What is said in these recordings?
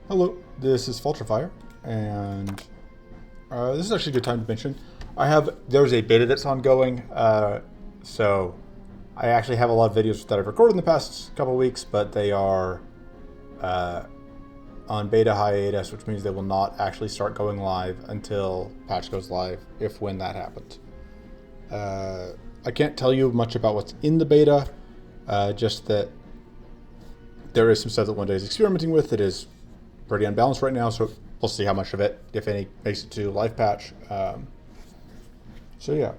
Hello, this is Faltrifier, and this is actually a good time to mention. There's a beta that's ongoing, so I actually have a lot of videos that I've recorded in the past couple of weeks, but they are on beta hiatus, which means they will not actually start going live until patch goes live, if when that happens. I can't tell you much about what's in the beta, just that there is some stuff that 1Day is experimenting with that is pretty unbalanced right now, so we'll see how much of it, if any, makes it to live patch. So yeah.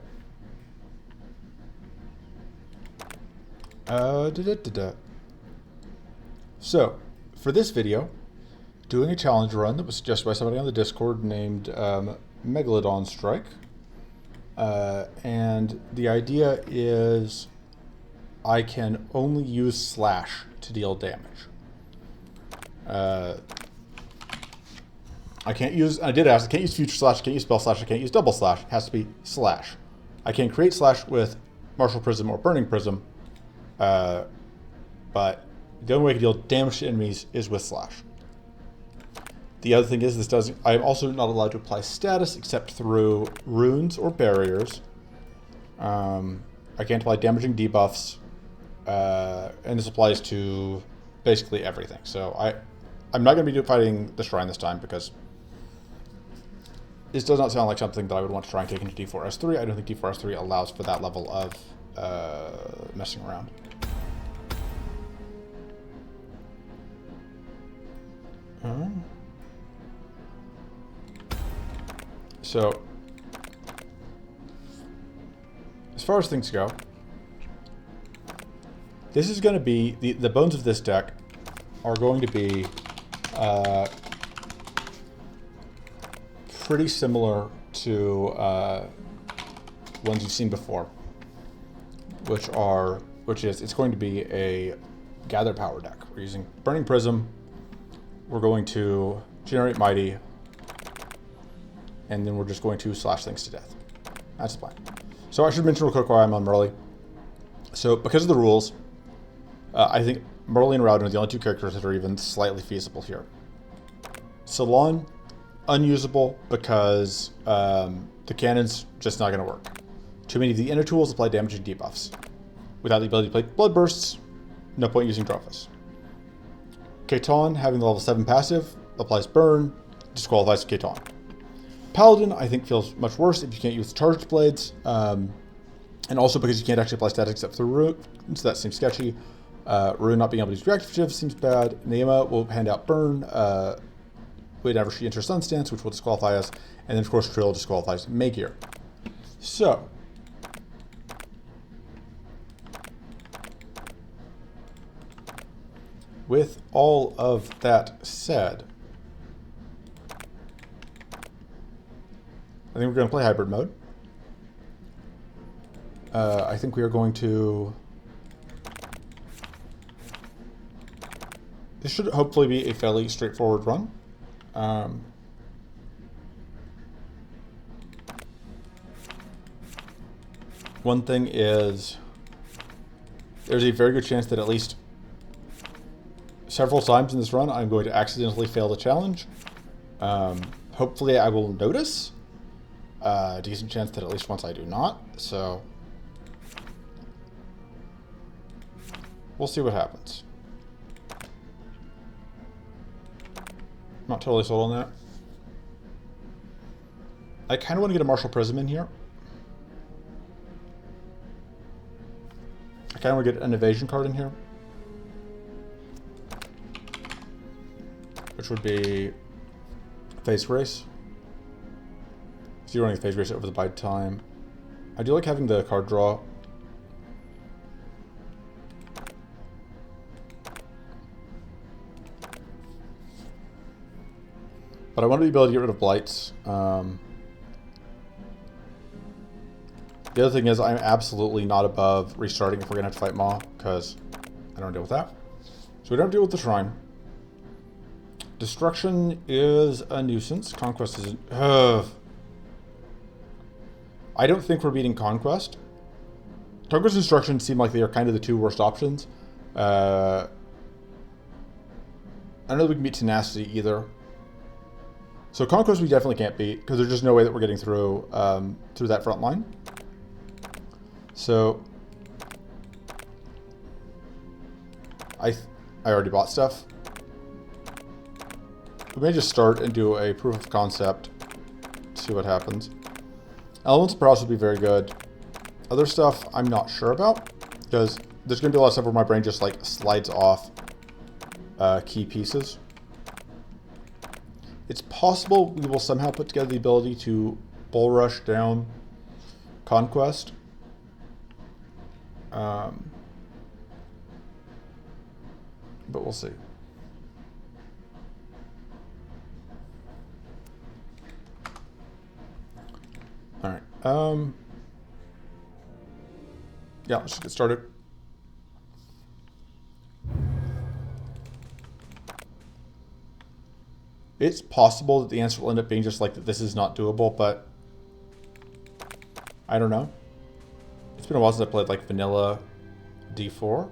So, for this video, doing a challenge run that was suggested by somebody on the Discord named Megalodon Strike. And the idea is I can only use slash to deal damage. I can't use future slash, I can't use spell slash, I can't use double slash. It has to be slash. I can create slash with martial prism or burning prism, but the only way I can deal damage to enemies is with slash. The other thing is I'm also not allowed to apply status except through runes or barriers. I can't apply damaging debuffs, and this applies to basically everything. So I'm not going to be fighting the shrine this time because this does not sound like something that I would want to try and take into D4S3. I don't think D4S3 allows for that level of messing around. So, as far as things go, this is going to be, the bones of this deck are going to be pretty similar to ones you've seen before, which is it's going to be a gather power deck. We're using Burning Prism, we're going to generate Mighty, and then we're just going to slash things to death. That's the plan. So I should mention real quick why I'm on Mirley. So because of the rules, I think Mirley and Rowden are the only two characters that are even slightly feasible here. Salon, unusable because the cannon's just not going to work. Too many of the inner tools apply damage and debuffs. Without the ability to play blood bursts, no point using Trophus. Kaiton, having the level 7 passive, applies burn, disqualifies Kaiton. Paladin, I think, feels much worse if you can't use charged blades, and also because you can't actually apply static except through Rune, so that seems sketchy. Rune not being able to use reactive seems bad. Naima will hand out burn whenever she enters Sun Stance, which will disqualify us, and then of course Trill disqualifies Magear. So, with all of that said, I think we're going to play hybrid mode. I think we are going to... This should hopefully be a fairly straightforward run. One thing is, there's a very good chance that at least several times in this run I'm going to accidentally fail the challenge. Hopefully I will notice. Decent chance that at least once I do not, so we'll see what happens. Not totally sold on that. I kind of want to get a Martial Prism in here. I kind of want to get an evasion card in here, which would be Phase Grace. So you're running Phase Grace over the bide time. I do like having the card draw. But I want to be able to get rid of Blights. The other thing is I'm absolutely not above restarting if we're going to have to fight Maw, because I don't deal with that. So we don't deal with the Shrine. Destruction is a nuisance. Conquest is... I don't think we're beating Conquest. Conquest and Destruction seem like they are kind of the two worst options. I don't know that we can beat Tenacity either. So Conquest we definitely can't beat, because there's just no way that we're getting through through that front line. So I already bought stuff. We may just start and do a proof of concept, see what happens. Elements of Prowess would be very good. Other stuff I'm not sure about, because there's going to be a lot of stuff where my brain just like slides off key pieces. It's possible we will somehow put together the ability to bull rush down Conquest. But we'll see. All right. Yeah, let's just get started. It's possible that the answer will end up being just like that this is not doable, but I don't know. It's been a while since I played like vanilla D4.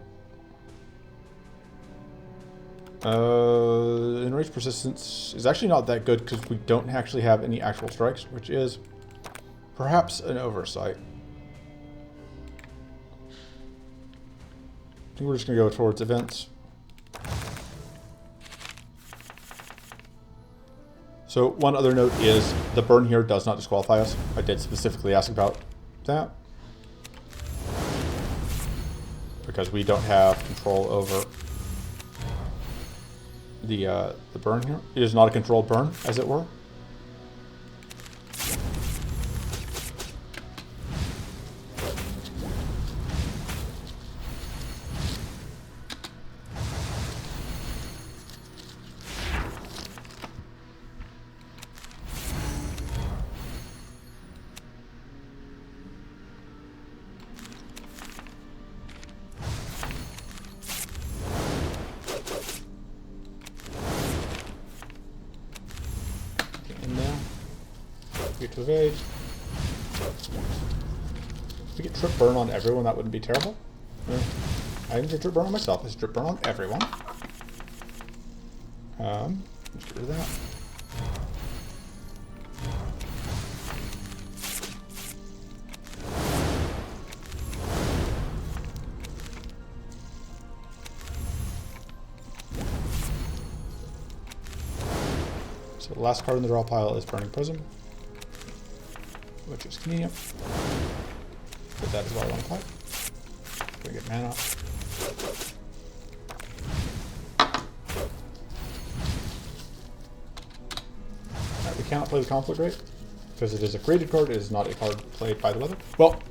Enraged Persistence is actually not that good because we don't actually have any actual strikes, which is perhaps an oversight. I think we're just going to go towards events. So one other note is the burn here does not disqualify us. I did specifically ask about that, because we don't have control over the burn here. It is not a controlled burn, as it were. To evade. If we get trip burn on everyone, that wouldn't be terrible. I didn't trip burn on myself. It's trip burn on everyone. Let's get rid of that. So the last card in the draw pile is Burning Prism, which is convenient. But that is what I want to play. Gonna get mana. Alright, we cannot play the Conflict Rate because it is a created card. It is not a card played by the weather. Well,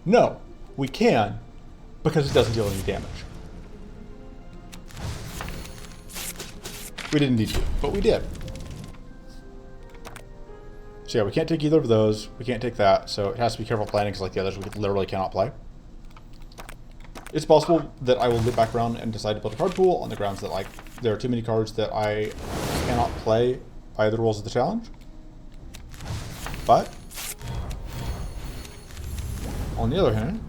no, we can, because it doesn't deal any damage. We didn't need to, but we did. So yeah, we can't take either of those. We can't take that, so it has to be careful planning, because like the others, we literally cannot play. It's possible that I will loop back around and decide to build a card pool on the grounds that like there are too many cards that I cannot play by the rules of the challenge. But on the other hand,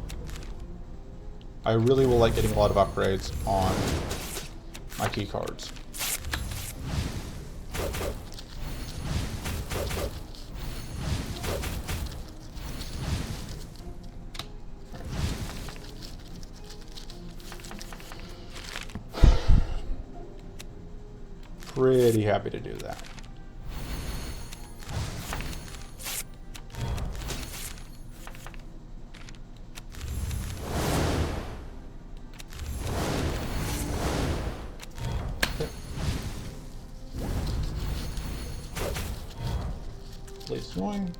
I really will like getting a lot of upgrades on my key cards. Pretty happy to do that. Okay. Please annoying.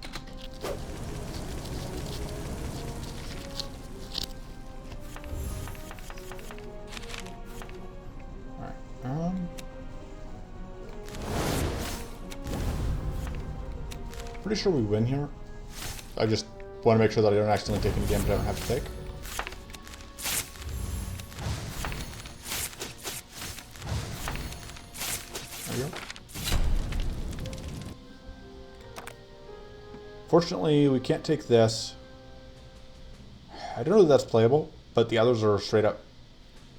Alright, pretty sure we win here. I just want to make sure that I don't accidentally take any damage I don't have to take. There we go. Fortunately, we can't take this. I don't know that that's playable, but the others are straight up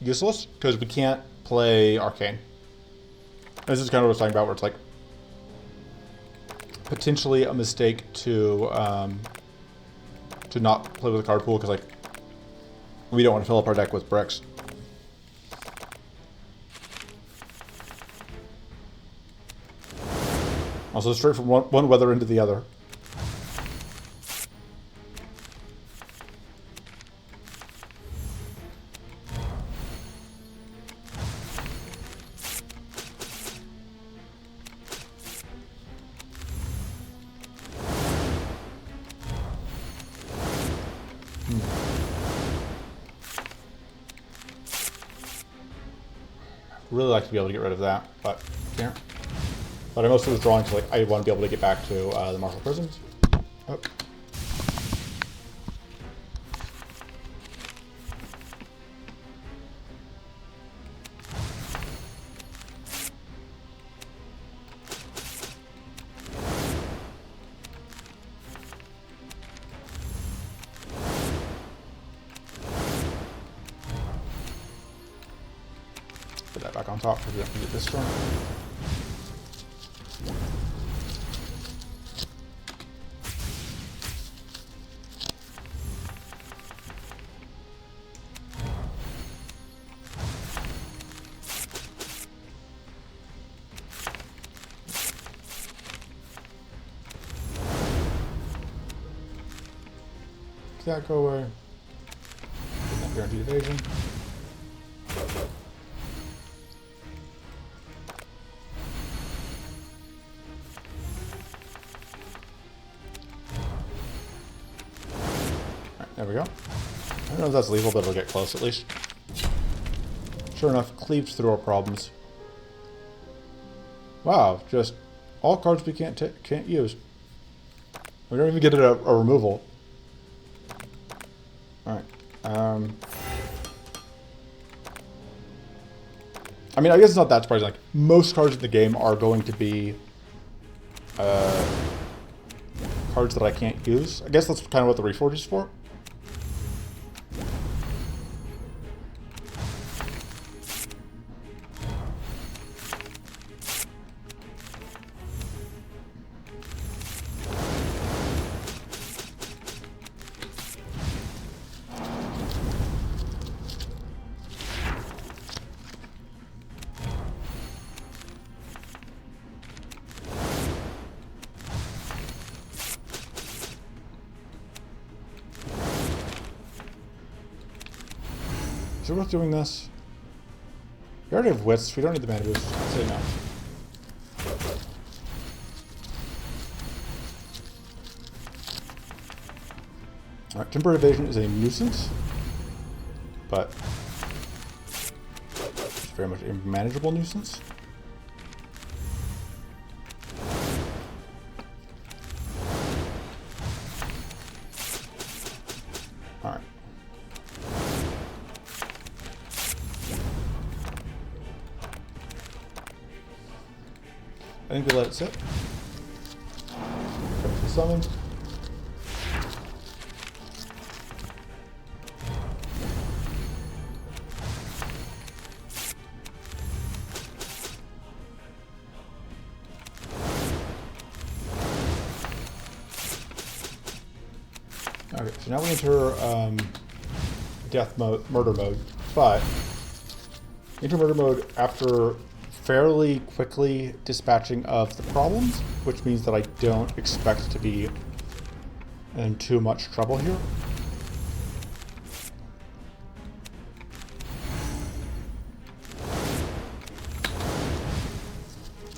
useless because we can't play Arcane. This is kind of what I was talking about, where it's like potentially a mistake to not play with a card pool, because like we don't want to fill up our deck with bricks. Also, straight from one weather into the other. Really like to be able to get rid of that, but can't. But I'm mostly withdrawing because like I want to be able to get back to the Martial Prisons. Oh. Put that back on top because we have to get this strong. Does that go away? Not guaranteed evasion. There we go. I don't know if that's lethal, but it'll get close at least. Sure enough, cleaves through our problems. Wow, just all cards we can't use. We don't even get a removal. Alright. I mean, I guess it's not that surprising. Like, most cards in the game are going to be cards that I can't use. I guess that's kind of what the Reforge is for. Is it worth doing this? We already have wits. We don't need the mana boost. I'd say no. Alright, temporary evasion is a nuisance, but it's very much a manageable nuisance. Alright. I think we let it sit. Summon. Okay, so now we enter death mode, murder mode, but enter murder mode after fairly quickly dispatching of the problems, which means that I don't expect to be in too much trouble here.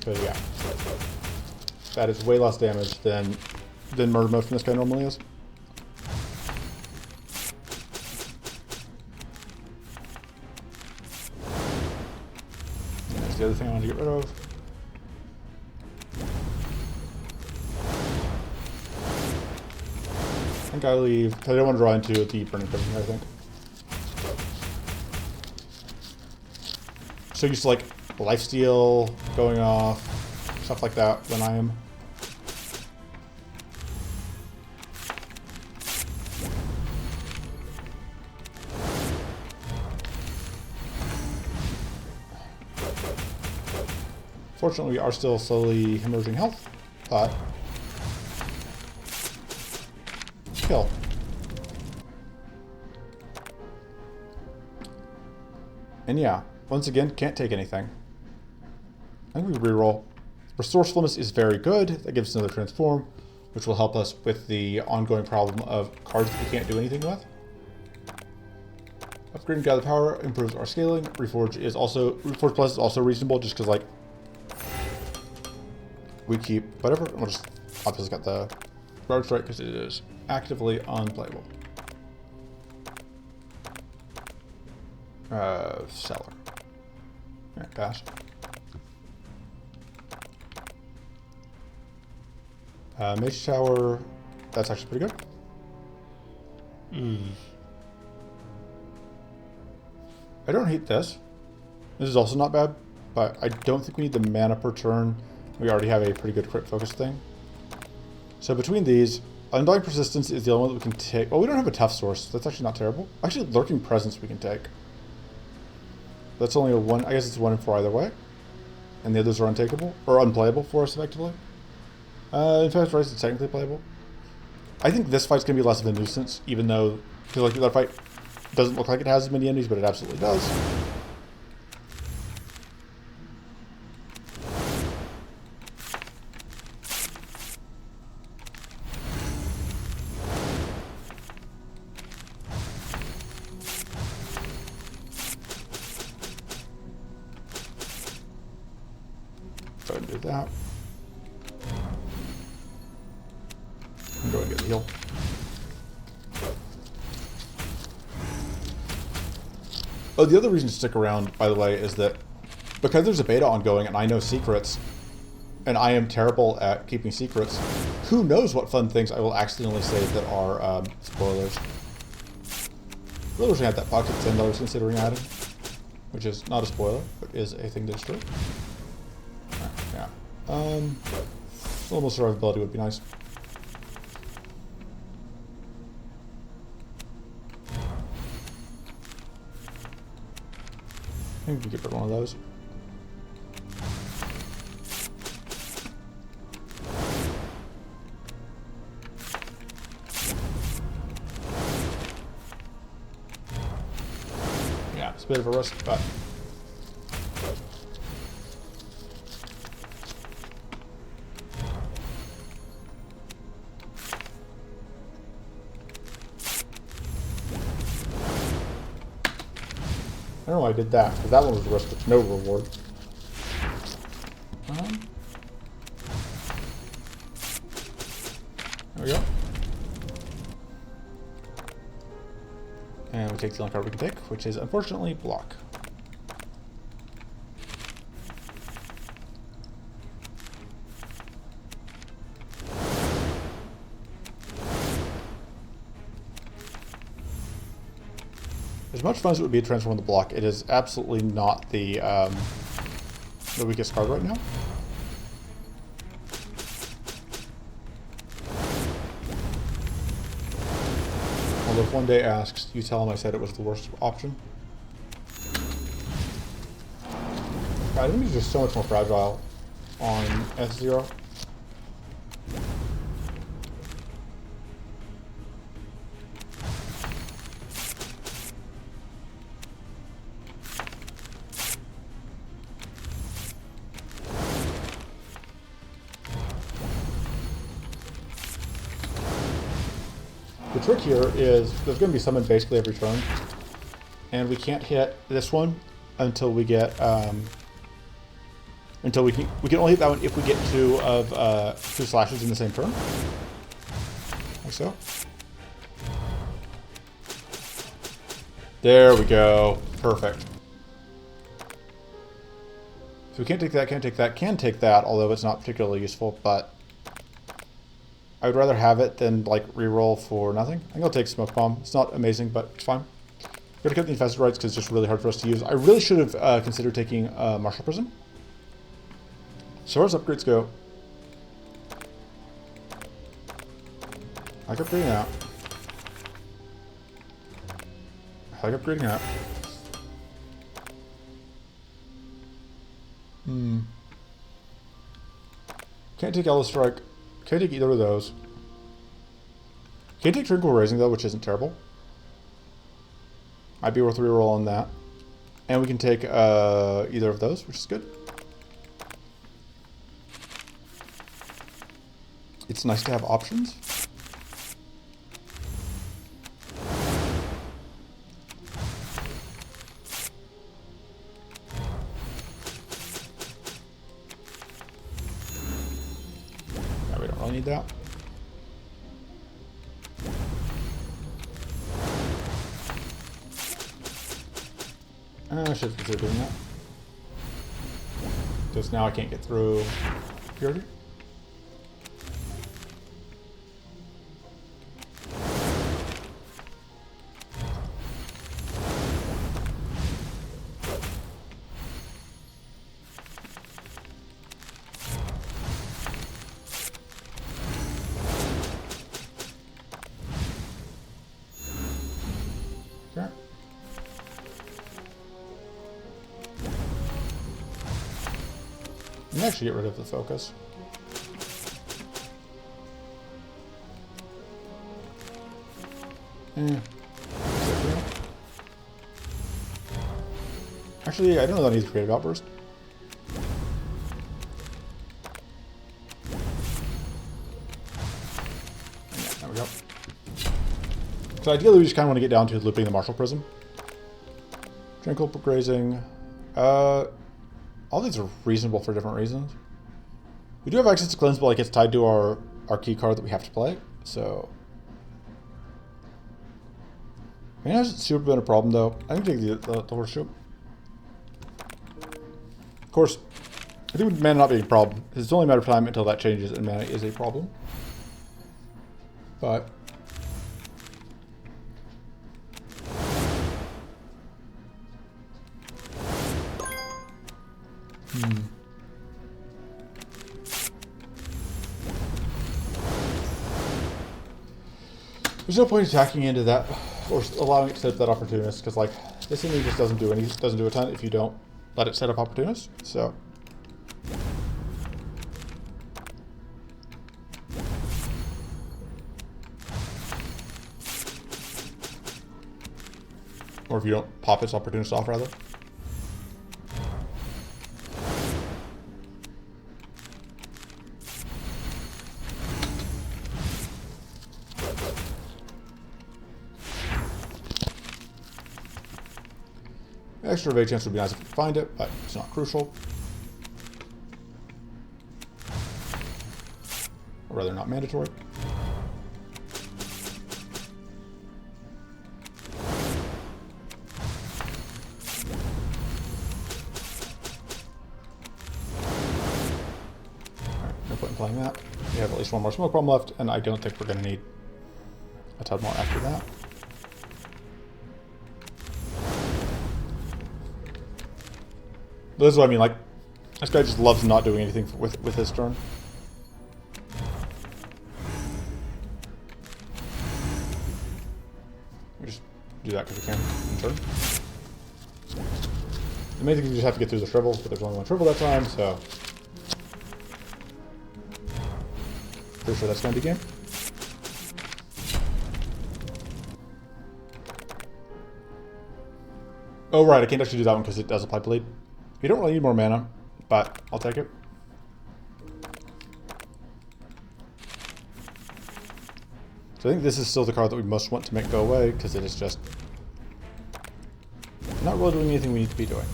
But yeah, that is way less damage than murder mode from this guy normally is. The other thing I want to get rid of. I think I'll leave, because I don't want to draw into the burning prison here, I think. So used to like lifesteal going off, stuff like that when I am. Fortunately, we are still slowly hemorrhaging health, but kill. And yeah, once again, can't take anything. I think we reroll. Resourcefulness is very good. That gives us another transform, which will help us with the ongoing problem of cards that we can't do anything with. Upgrade and gather power improves our scaling. Reforge Plus is also reasonable, just because like we keep whatever. We'll just obviously got the Guard Strike because it is actively unplayable. Seller. Alright, pass. Mage Tower, that's actually pretty good. I don't hate this. This is also not bad, but I don't think we need the mana per turn. We already have a pretty good crit focus thing. So between these, Undying Persistence is the only one that we can take. Oh, we don't have a tough source. That's actually not terrible. Actually, Lurking Presence we can take. That's only a 1. I guess it's 1 in 4 either way. And the others are untakeable, or unplayable for us, effectively. In fact, Rise is technically playable. I think this fight's going to be less of a nuisance, even though, because like the other fight doesn't look like it has as many enemies, but it absolutely does. Go ahead and do that. And go ahead and get the heal. Oh, the other reason to stick around, by the way, is that because there's a beta ongoing and I know secrets, and I am terrible at keeping secrets, who knows what fun things I will accidentally say that are spoilers. Really wish I had that pocket 10 that I was considering adding, which is not a spoiler, but is a thing that's true. Right, yeah. A little more survivability would be nice. Maybe we can get rid of one of those. Yeah, it's a bit of a risk, but I don't know why I did that, because that one was a risk with no reward. There we go. And we take the only card we can take, which is unfortunately block. As much fun as it would be to transform the block, it is absolutely not the weakest card right now. Although if one day asks, you tell him I said it was the worst option. God, enemies are just so much more fragile on S0. The trick here is there's going to be summoned basically every turn, and we can't hit this one until we get until we can only hit that one if we get two slashes in the same turn, like so. There we go, perfect. So we can't take that, can't take that, can take that, although it's not particularly useful, but I would rather have it than, like, reroll for nothing. I think I'll take Smoke Bomb. It's not amazing, but it's fine. I'm going to cut the Infested Rites because it's just really hard for us to use. I really should have considered taking Martial Prism. So as upgrades go, I like upgrading that. I like upgrading that. Can't take Yellow Strike. Can't take either of those. Can't take Tranquil Raising though, which isn't terrible. Might be worth reroll on that. And we can take either of those, which is good. It's nice to have options. Yeah, we don't really need that. I should consider doing that. Just now I can't get through Purity. Okay. I'm actually get rid of the focus. Actually, I don't know that I need to create Outburst. Yeah, there we go. So ideally, we just kind of want to get down to looping the Martial Prism. Tranquil Grazing. All these are reasonable for different reasons. We do have access to Cleanse, but like it's tied to our key card that we have to play. So I mean, hasn't super been a problem though. I can take the Horseshoe. Of course, I think mana not being a problem. It's only a matter of time until that changes and mana is a problem. But there's no point attacking into that or allowing it to set up that opportunist because like this enemy just doesn't do a ton if you don't let it set up opportunist. So or if you don't pop its opportunist off rather. Extra evade chance would be nice if we could find it, but it's not crucial. Or rather, not mandatory. Alright, no point in playing that. We have at least one more smoke bomb left, and I don't think we're going to need a ton more after that. This is what I mean, like, this guy just loves not doing anything with his turn. We just do that because we can in turn. The main thing is we just have to get through the Shrivel, but there's only one Shrivel that time, so pretty sure that's going to be game. Oh right, I can't actually do that one because it does apply bleed. You don't really need more mana, but I'll take it. So I think this is still the card that we most want to make go away, because it is just not really doing anything we need to be doing.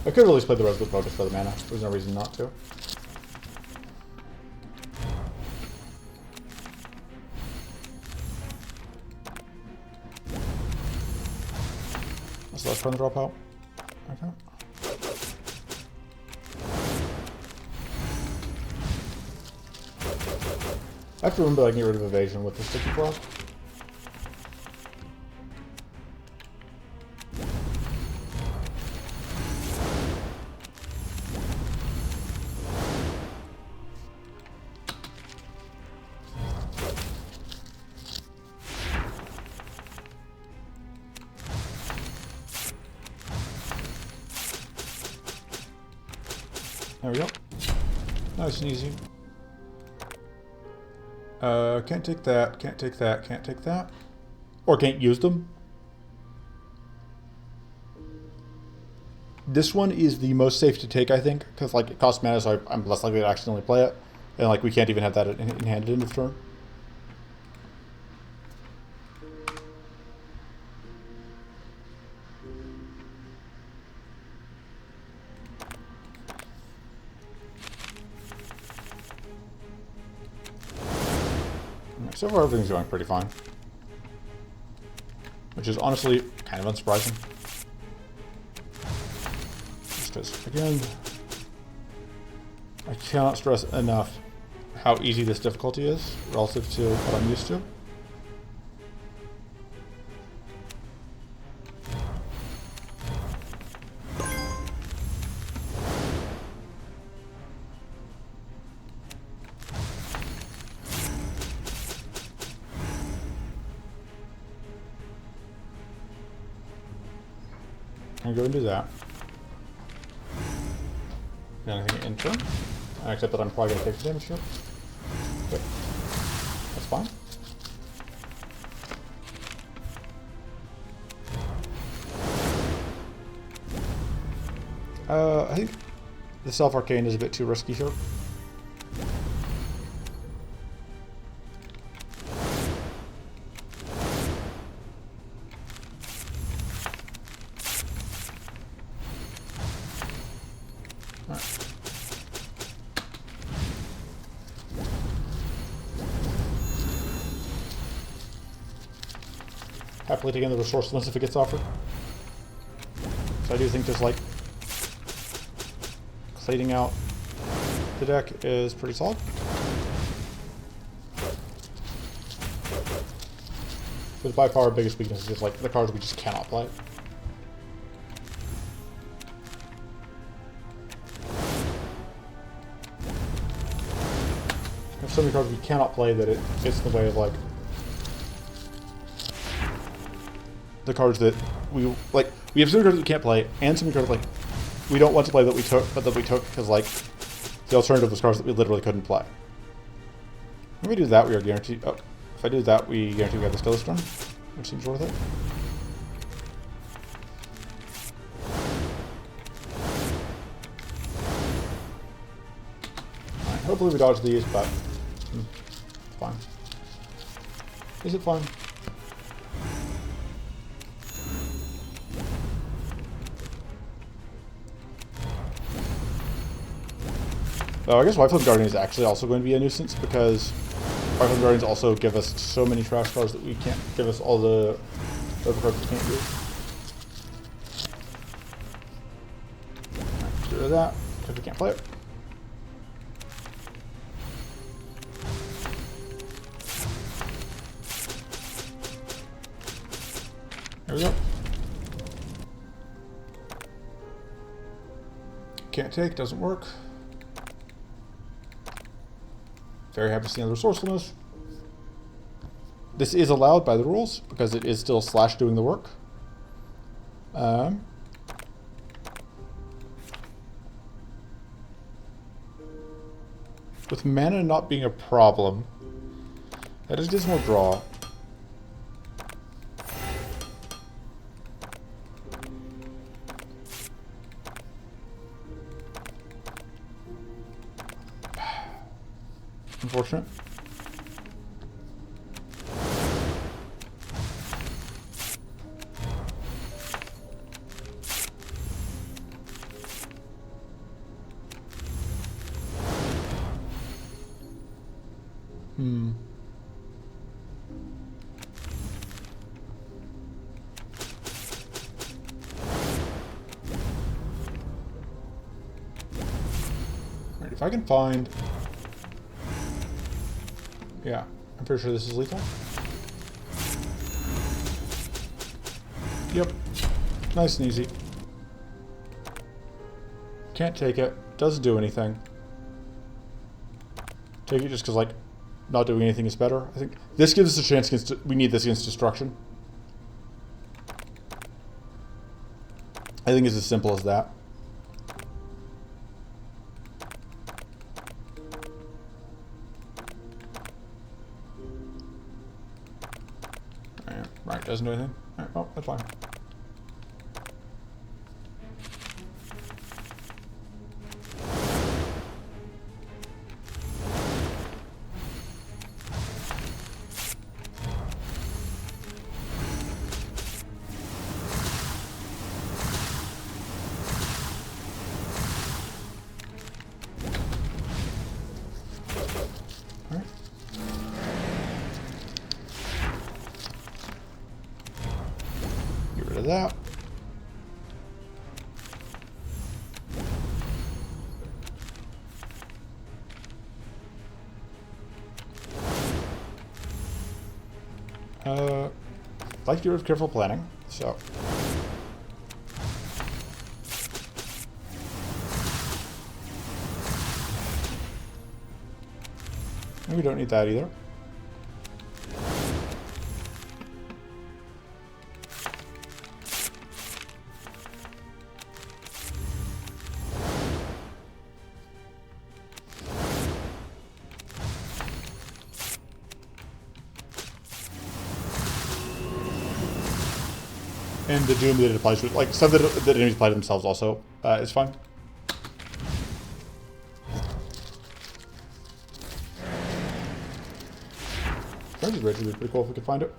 I could have at least played the Resolute Focus for the mana. There's no reason not to. That's the last card to drop out. Okay. I have to remember I can get rid of evasion with the Sticky Claw. There we go. Nice and easy. Can't take that, can't take that, can't take that. Or can't use them. This one is the most safe to take, I think, because like it costs mana, so I'm less likely to accidentally play it. And like we can't even have that in hand at the end of the turn. So far, everything's going pretty fine. Which is honestly kind of unsurprising. Just because, again, I cannot stress enough how easy this difficulty is relative to what I'm used to. I'm going to do that. Anything in turn? Except that I'm probably going to take the damage here. Okay. That's fine. I think the Self-Arcane is a bit too risky here. Happily taking the resourcefulness if it gets offered. So I do think just like cleaning out the deck is pretty solid. But by far our biggest weakness is like the cards we just cannot play. There's so many cards we cannot play that it gets in the way of like the cards that we like. We have some cards that we can't play, and some cards like we don't want to play that we took, but that we took because like the alternative was cards that we literally couldn't play. If we do that, we are guaranteed. Oh, if I do that, we guarantee we have the Skeleton, which seems worth it. Alright, hopefully we dodge these, but fine. Is it fine? I guess Whiteflame Guardian is actually also going to be a nuisance because Whiteflame Guardians also give us so many trash cards that we can't give us all the other cards we can't use. Get rid of that because we can't play it. There we go. Can't take, doesn't work. Very happy to see the resourcefulness. This is allowed by the rules because it is still Slash doing the work. With mana not being a problem, that just gives more draw. Unfortunate. Alright, if I can find... Yeah, I'm pretty sure this is lethal. Yep. Nice and easy. Can't take it. Doesn't do anything. Take it just because, like, not doing anything is better. I think this gives us a chance against... We need this against destruction. I think it's as simple as that. Doesn't do anything? Alright, well, that's fine. Get rid of that. Like to do it with careful planning, so. And we don't need that either. And the doom that it applies to, like, stuff that enemies apply to themselves also is fine. Frenzy's Rage would be pretty cool if we could find it.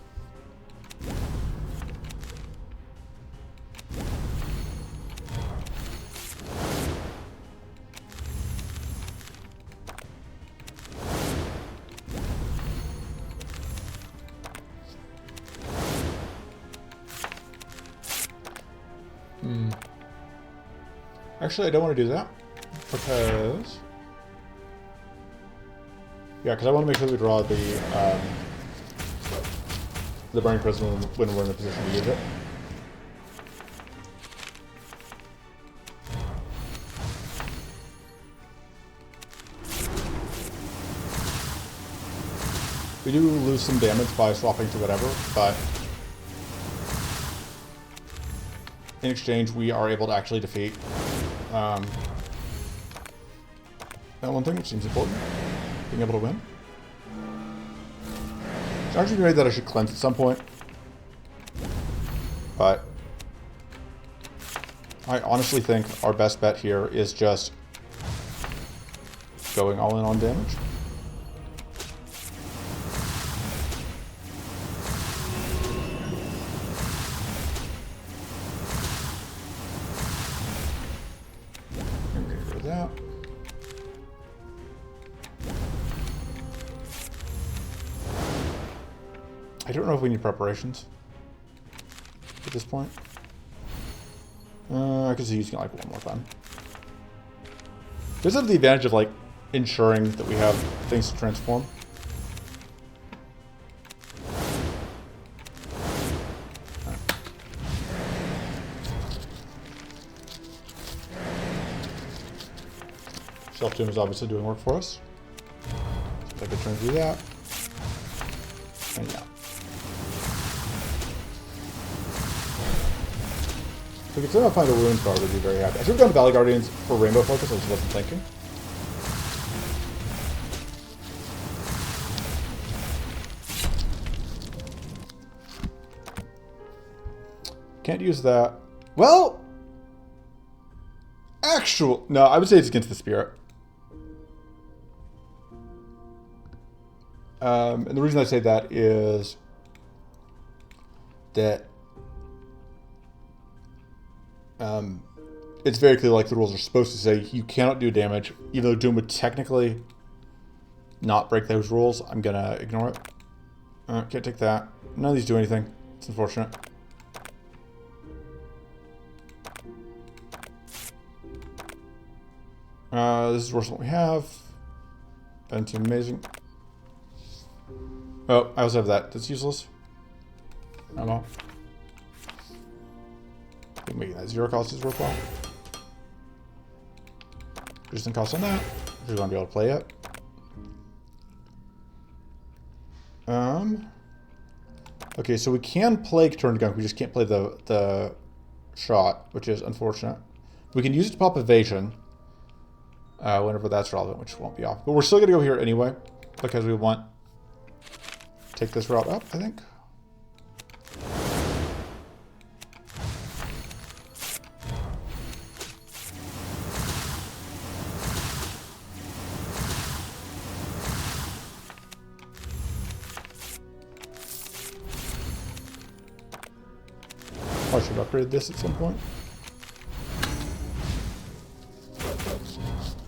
Actually, I don't want to do that because, yeah, because I want to make sure we draw the Burning Prism when we're in a position to use it. We do lose some damage by swapping to whatever, but in exchange, we are able to actually defeat that one thing, which seems important. Being able to win. It's actually great that I should cleanse at some point. But I honestly think our best bet here is just going all in on damage. I don't know if we need preparations at this point. I could see using it like one more time. Does have the advantage of like ensuring that we have things to transform. Right. Self-Tomb is obviously doing work for us. So I could turn to do that. And yeah. If we could somehow find a Ruins Guard, we'd be very happy. I should have gone to Valley Guardians for Rainbow Focus, I just wasn't thinking. Can't use that. Well, no, I would say it's against the Spirit. And the reason I say that is that it's very clear, like the rules are supposed to say you cannot do damage, even though Doom would technically not break those rules. I'm gonna ignore it. Can't take that. None of these do anything. It's unfortunate. This is worse than what we have. Doesn't seem amazing. Oh, I also have that. That's useless. I don't know. I think making that 0 cost is worthwhile. Reducing cost on that. We're going to be able to play it. Okay, so we can play Turn to Gunk. We just can't play the shot, which is unfortunate. We can use it to pop evasion whenever that's relevant, which won't be off. But we're still going to go here anyway because we want to take this route up, I think. probably should upgrade this at some point.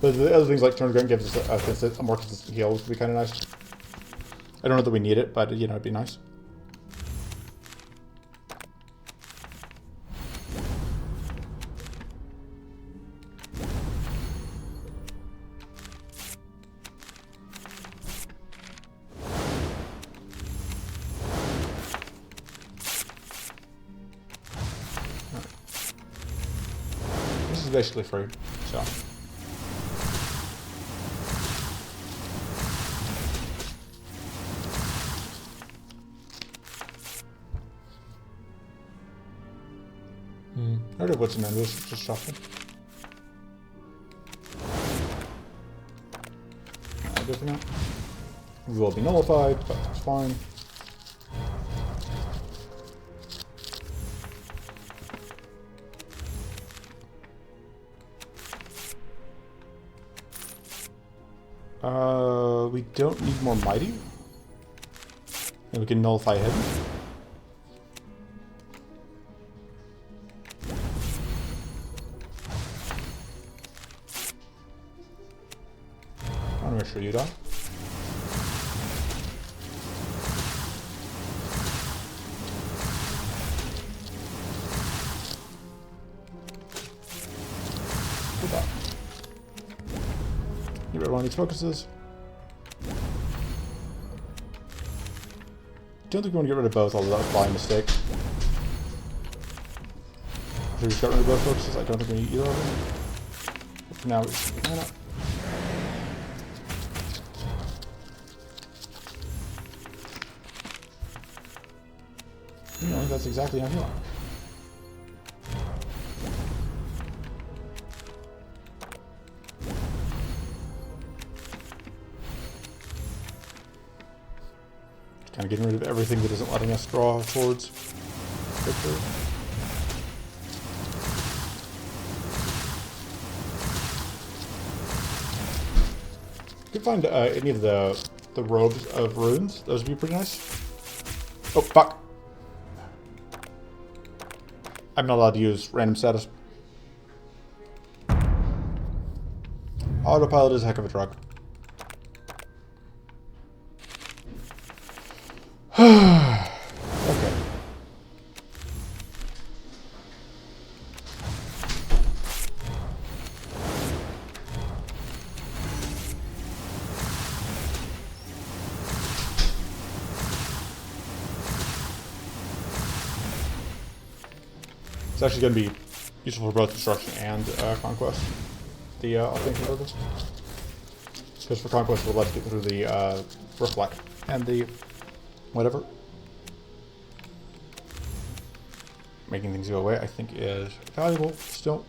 But the other things like Turn Gun gives us a more consistent heal, which would be kind of nice. I don't know that we need it, but you know, it'd be nice. This is basically free, so. I already have what's in there, let's just shuffle. Good for now. We will be nullified, but that's fine. We don't need more mighty. And we can nullify him. I want to make sure you die. Goodbye. Get rid of one of these focuses. Don't think we want to get rid of both, although that was probably a mistake. Should we just get rid of both focuses? I don't think we need either of them. But for now, we just why not? You know, that's exactly how you want. Kind of getting rid of everything that isn't letting us draw towards victory. Could find any of the robes of runes. Those would be pretty nice. Oh, fuck. I'm not allowed to use random status. Autopilot is a heck of a drug. Okay. It's actually going to be useful for both destruction and conquest. The authentic converters. Because for conquest, we'll let us get through the reflect and the whatever. Making things go away, I think, is valuable still.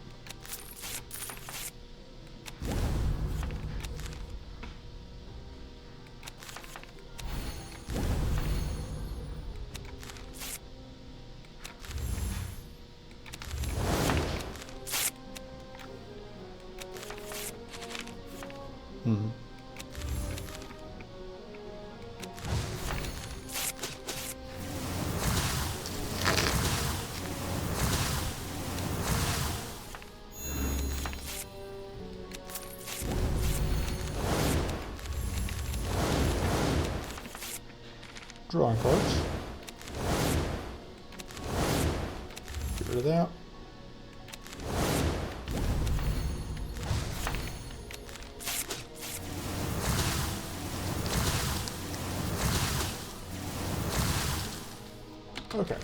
Drawing cards. Get rid of that. Okay.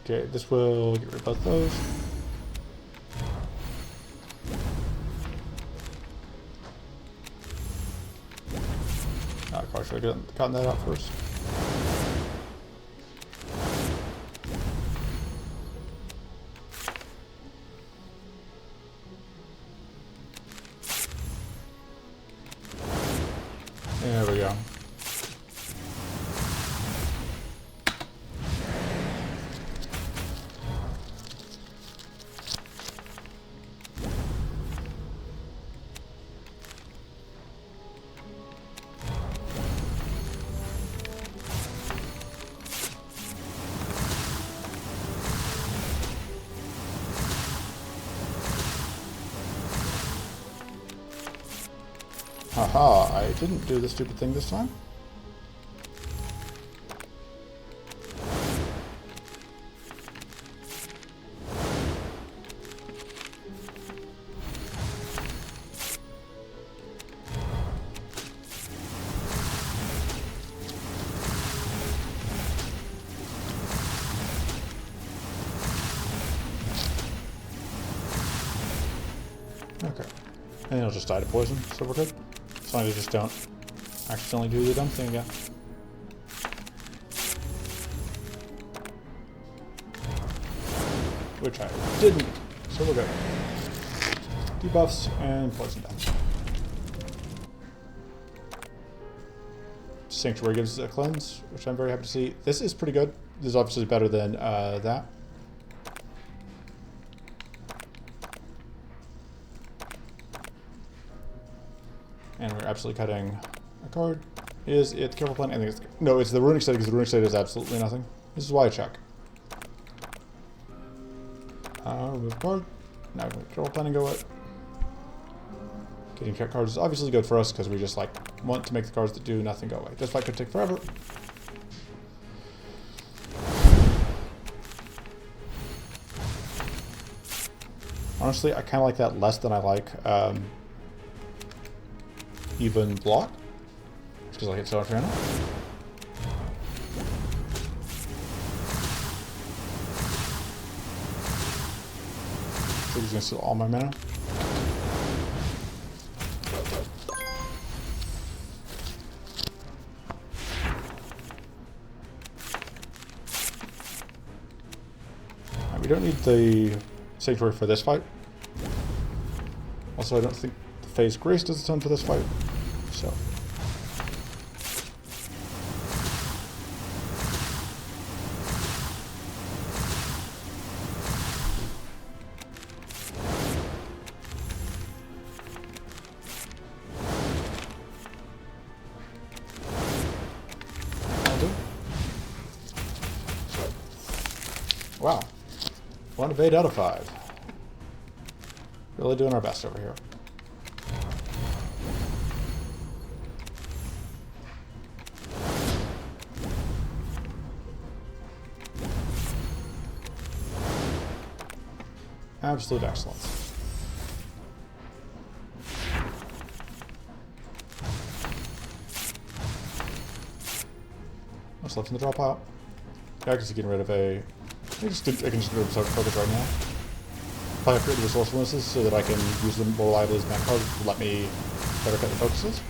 Okay, this will get rid of both those. I probably should have gotten that out first. There we go. Haha, I didn't do the stupid thing this time. Okay. And it'll just die to poison, so we're good. As long as I just don't accidentally do the dumb thing again. Which I didn't, so we're good. Debuffs and poison death. Sanctuary gives a cleanse, which I'm very happy to see. This is pretty good. This is obviously better than that. And we're absolutely cutting a card. Is it the careful plan? I think it's... No, it's the runic state, because the runic state is absolutely nothing. This is why I check. Remove card. Now careful planning go away. Getting check cards is obviously good for us, because we just, like, want to make the cards that do nothing go away. This fight could take forever. Honestly, I kind of like that less than I like even block, because I hit so much mana. So he's gonna steal all my mana. We don't need the Sanctuary for this fight. Also, I don't think the Phase Grace does a ton for this fight. So. I'll do. Wow. 1 evade out of 5. Really doing our best over here. Absolute excellence. What's left in the drop out? Yeah, I can see getting rid of a... I can just get rid of focus right now. Probably create the resourcefulnesses so that I can use them more reliably as mana cards to let me better cut the focuses.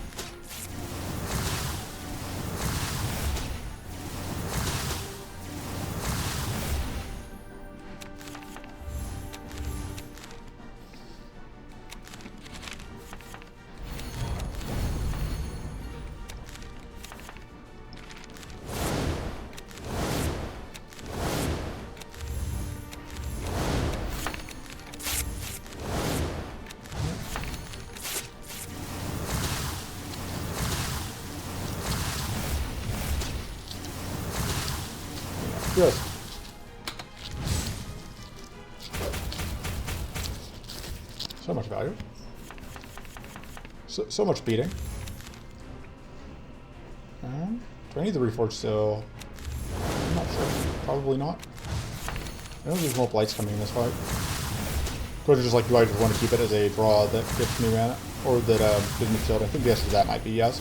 Good. So much value. So much beating. Do I need the Reforge still? I'm not sure. Probably not. I know there's more blights coming in this fight. Or just like, do I just want to keep it as a draw that gets me mana? Or that gives me shield? I think the answer to that might be yes.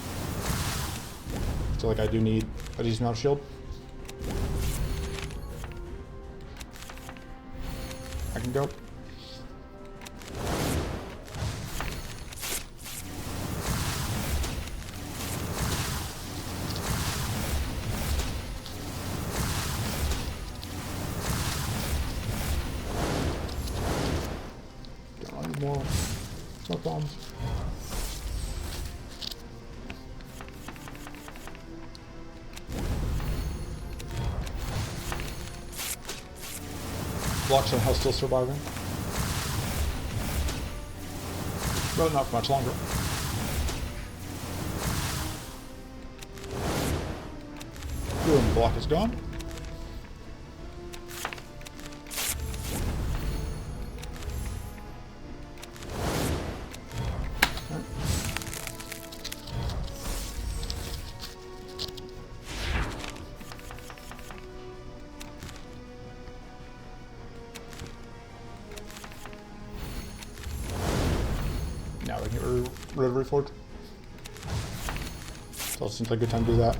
So like I do need a decent amount of shield. I can go. Don't need more smoke bombs. Block somehow still surviving. But not for much longer. Boom, block is gone. rid of Reforge. So it seems like a good time to do that.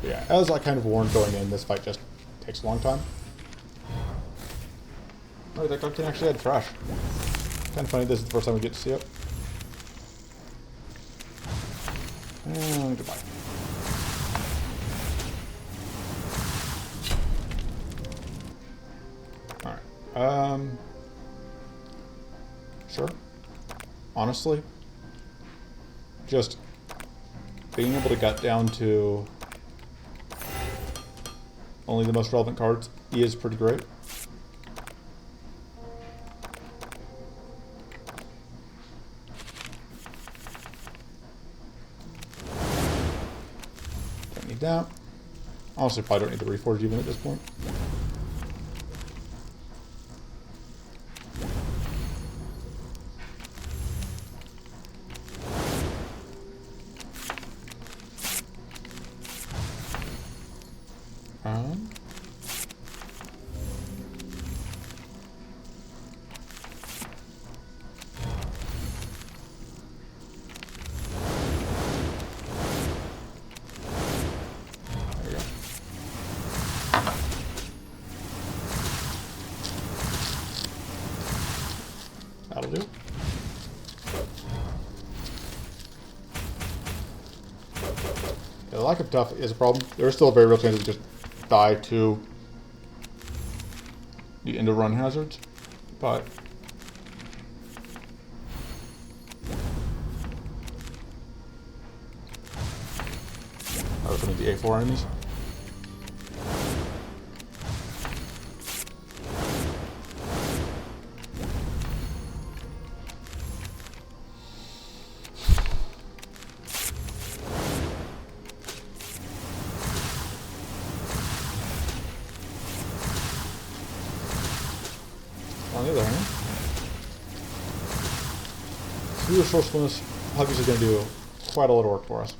Yeah, as I kind of warned going in, this fight just takes a long time. Oh, that guy can actually add trash. Kind of funny, this is the first time we get to see it. And goodbye. Alright. Sure. Honestly, just being able to gut down to only the most relevant cards is pretty great. Don't need that. Honestly, probably don't need the Reforge even at this point. That'll do. Yeah, the lack of tough is a problem. There is still a very real chance to just die to the end of run hazards, but opening the A4 enemies. On the other hand, through resourcefulness, Huggies is going to do quite a lot of work for us.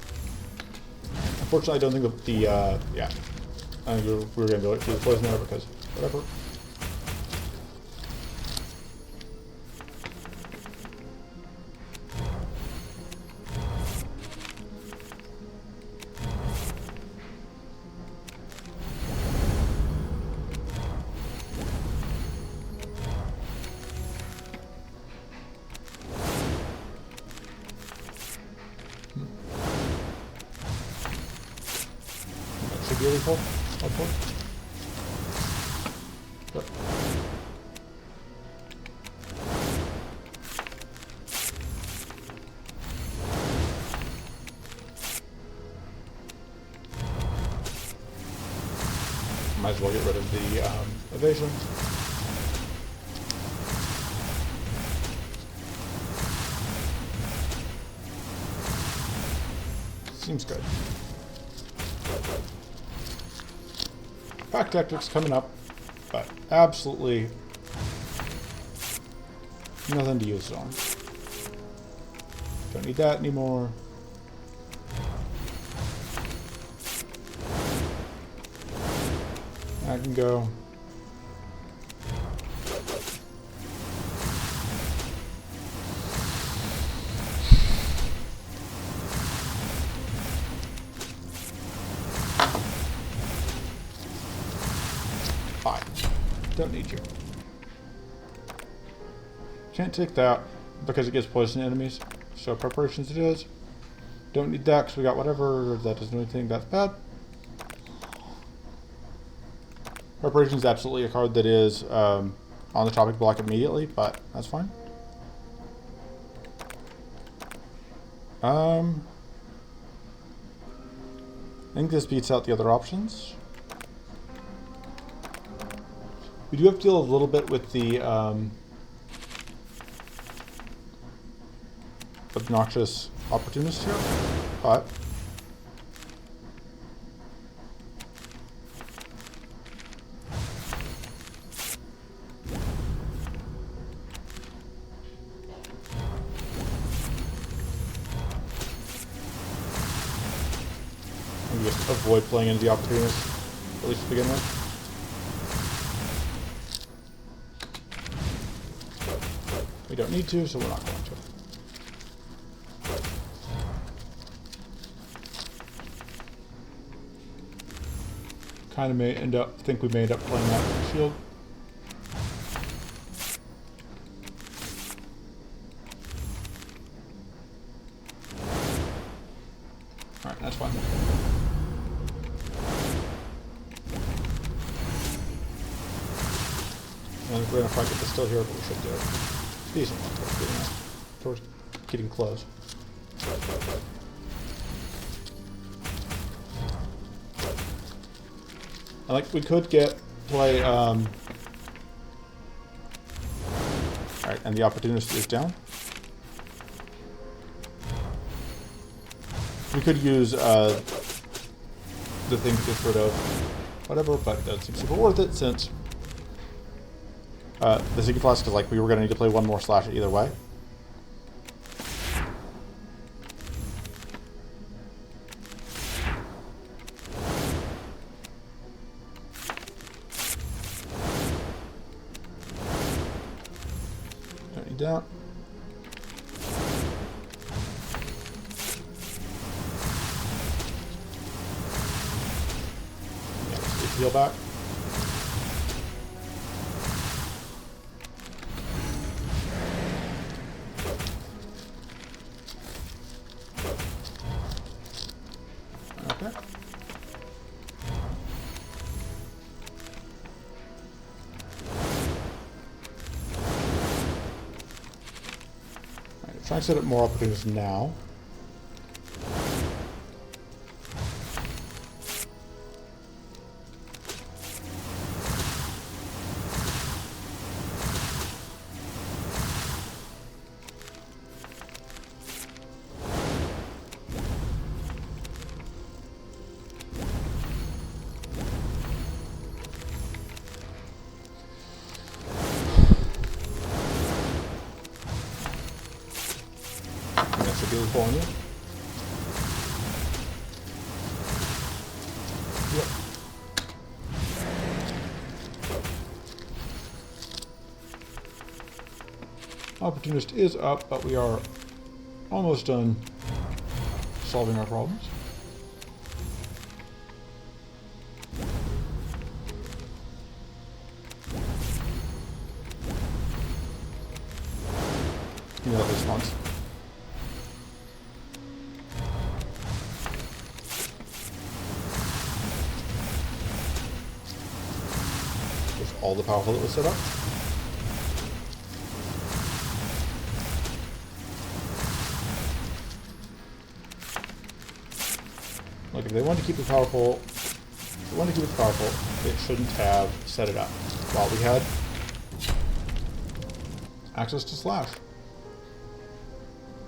Unfortunately, I don't think that yeah, I think we were going to do it through the poison there because whatever. Should be really cool. Hopefully. Good. Might as well get rid of the evasion. Seems good. Pack tactics coming up, but absolutely nothing to use it on. Don't need that anymore. I can go. Fine. Don't need you. Can't take that because it gives poison to enemies. So preparations it is. Don't need that because we got whatever. That doesn't do anything. That's bad. Preparation is absolutely a card that is on the topic block immediately, but that's fine. I think this beats out the other options. We do have to deal a little bit with the obnoxious opportunist here, but avoid playing into the opportunist, at least to begin with. We don't need to, so we're not going to. Kind of may end up, think we may end up playing that shield. Alright, that's fine. And we're gonna probably get this still here, but we should do it. Decent one towards getting close. And like we could play alright, and the opportunist is down. We could use the thing to get rid of whatever, but it doesn't seem super worth it since the Ziggy Flask, because like we were going to need to play one more slash either way. Don't need that. Yeah, let's get heal back. Okay. Alright, try and set up more opportunities now. Should be pulling you. Yep. Opportunist is up, but we are almost done solving our problems. Give me that response. All the powerful that was set up. Look, if they wanted to keep it powerful, it shouldn't have set it up while we had access to slash.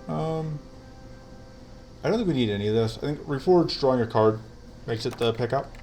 I don't think we need any of this. I think Reforge drawing a card makes it the pickup.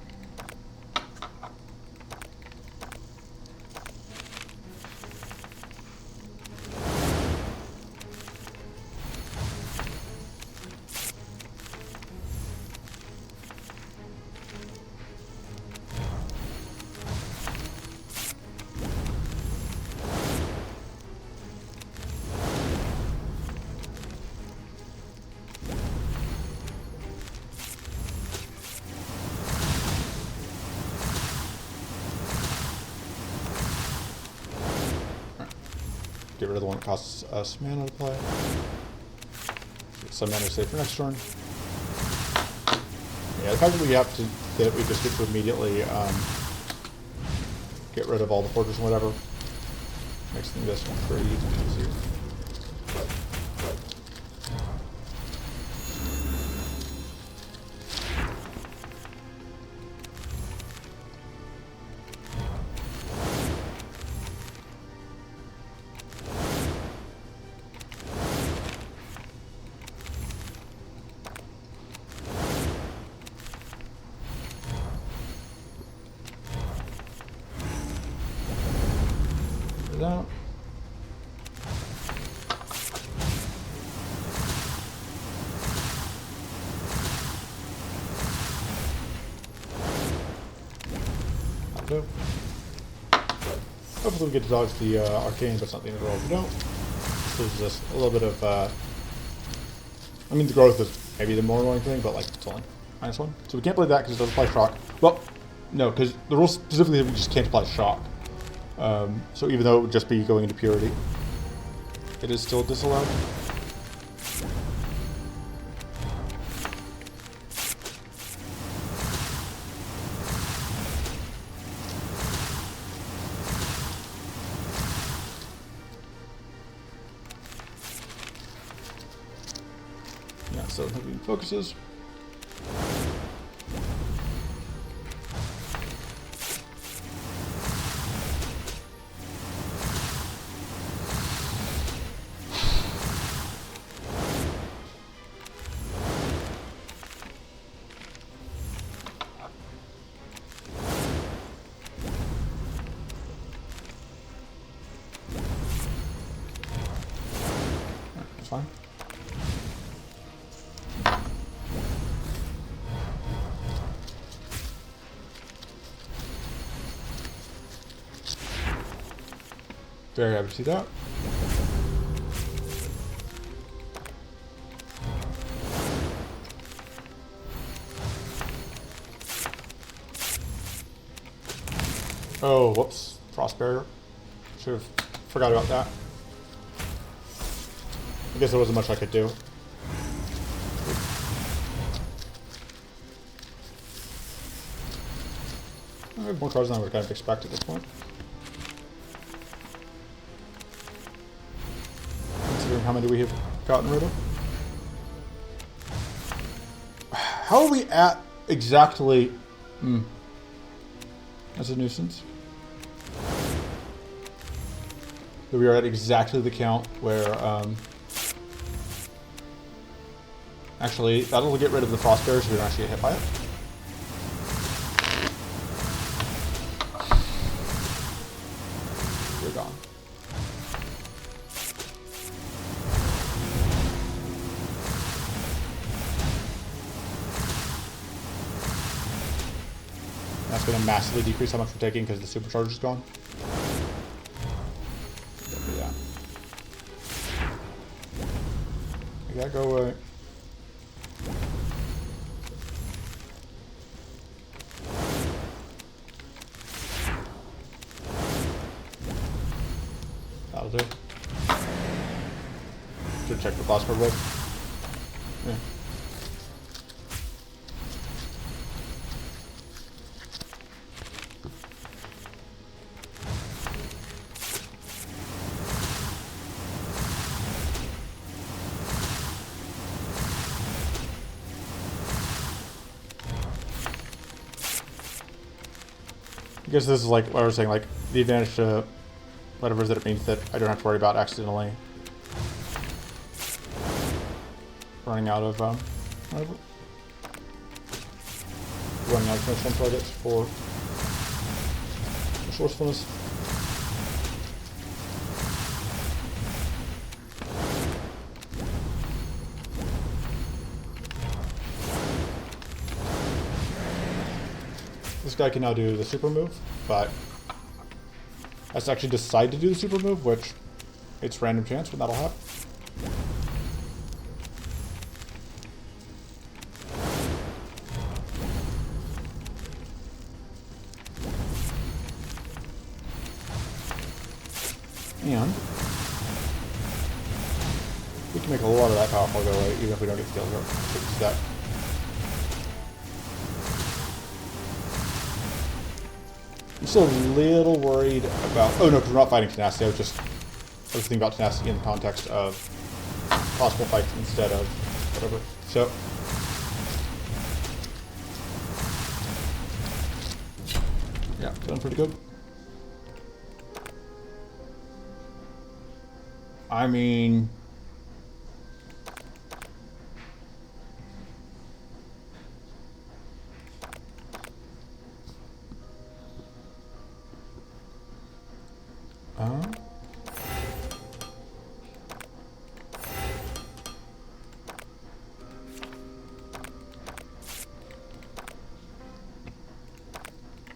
Get rid of the one that costs us mana to play. Get some mana saved for next turn. Yeah, the fact that we just get to immediately get rid of all the fortress and whatever makes this one pretty easy. Out. window. Hopefully we get to dodge the arcane, but it's not the end of the world if we don't. This loses us a little bit of, I mean, the growth is maybe the more annoying thing, but like, it's only -1. So we can't play that because it doesn't apply shock. Well, no, because the rules specifically we just can't apply shock. So even though it would just be going into purity, it is still disallowed. Yeah, so heavy focuses. That's fine. Very happy to see that. Oh, whoops. Frost barrier. Should have forgot about that. I guess there wasn't much I could do. I have more cards than I would kind of expect at this point. Considering how many we have gotten rid of. How are we at exactly... That's a nuisance. So we are at exactly the count where... Actually, that'll get rid of the frost barrier so we don't actually get hit by it. You're gone. That's going to massively decrease how much we're taking because the supercharge is gone. Yeah. You gotta go away. That'll do. Should check the blast card was. Yeah. I guess this is like what I was saying, like the advantage to whatever it is that it means that I don't have to worry about accidentally running out of whatever. Running out of conventional targets for resourcefulness. This guy can now do the super move, but has to actually decide to do the super move, which it's random chance when that'll happen. And we can make a lot of that powerful go away, even if we don't get the kill. So that. I'm still a little worried about... Oh no, because we're not fighting tenacity. I was thinking about tenacity in the context of possible fights instead of whatever. So... yeah, done pretty good. I mean...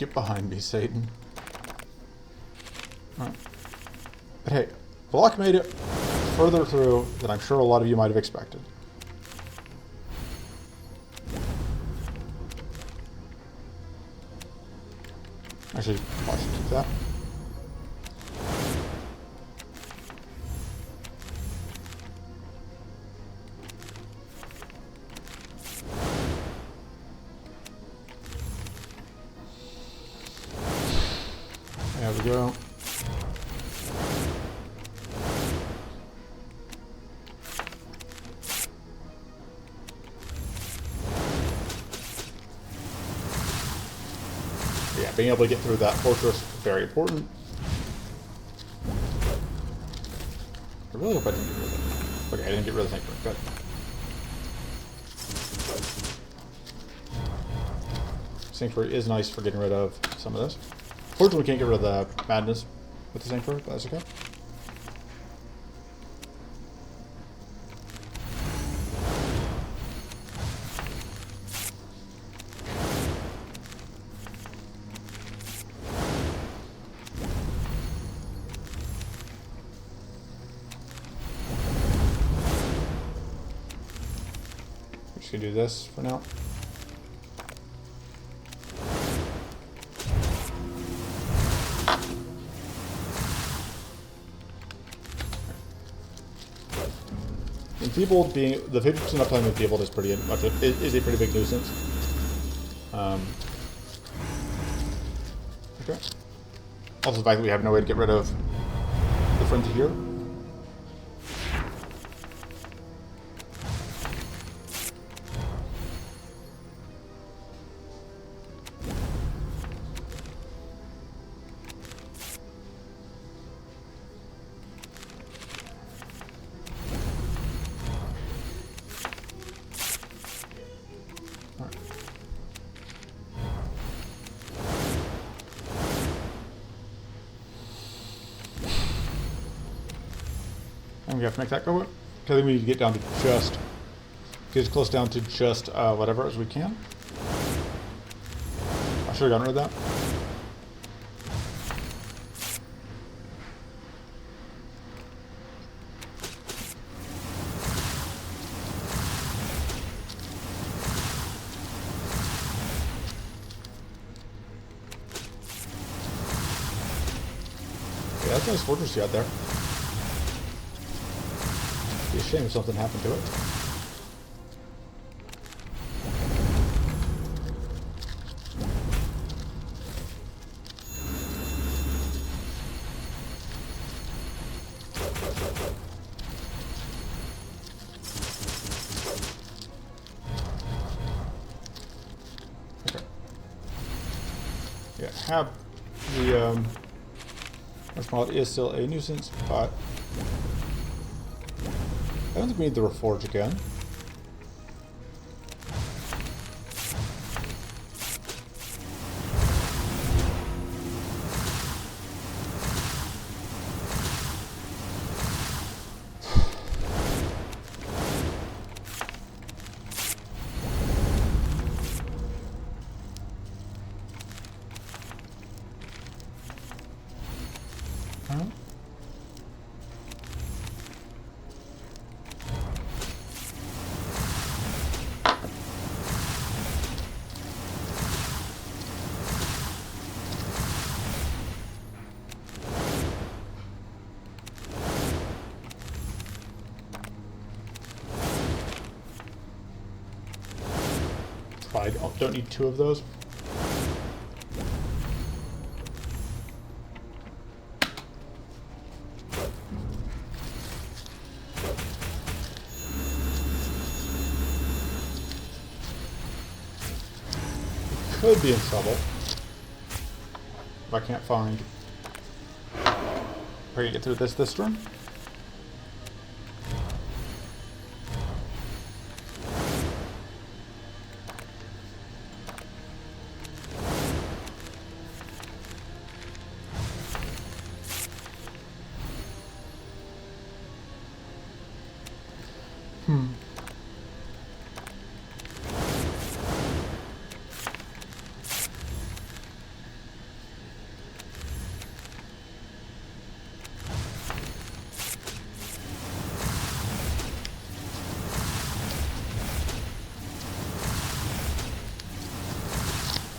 Get behind me, Satan. Alright. But hey, the luck made it further through than I'm sure a lot of you might have expected. Actually, I should keep that. There we go. Yeah, being able to get through that fortress, very important. I really hope I didn't get rid of it. Okay, I didn't get rid of the tank. Good. Sanctuary is nice for getting rid of some of this. Fortunately, we can't get rid of the madness with the Sanctuary, but that's okay. We're just going to do this for now. Enfeebled being the 50% uptime of Enfeebled is pretty much is a pretty big nuisance. Okay. Also, the fact that we have no way to get rid of the frenzy here. And we have to make that go. I think we need to get down to just, get as close down to just whatever as we can. I should have gotten rid of that. Yeah, that's a nice fortress you got there. It'd be a shame if something happened to it. Okay. Yeah, have the Marshmallow is still a nuisance, but I don't think we need the Reforge again. I don't need two of those. Could be in trouble if I can't find. If I can get through this turn.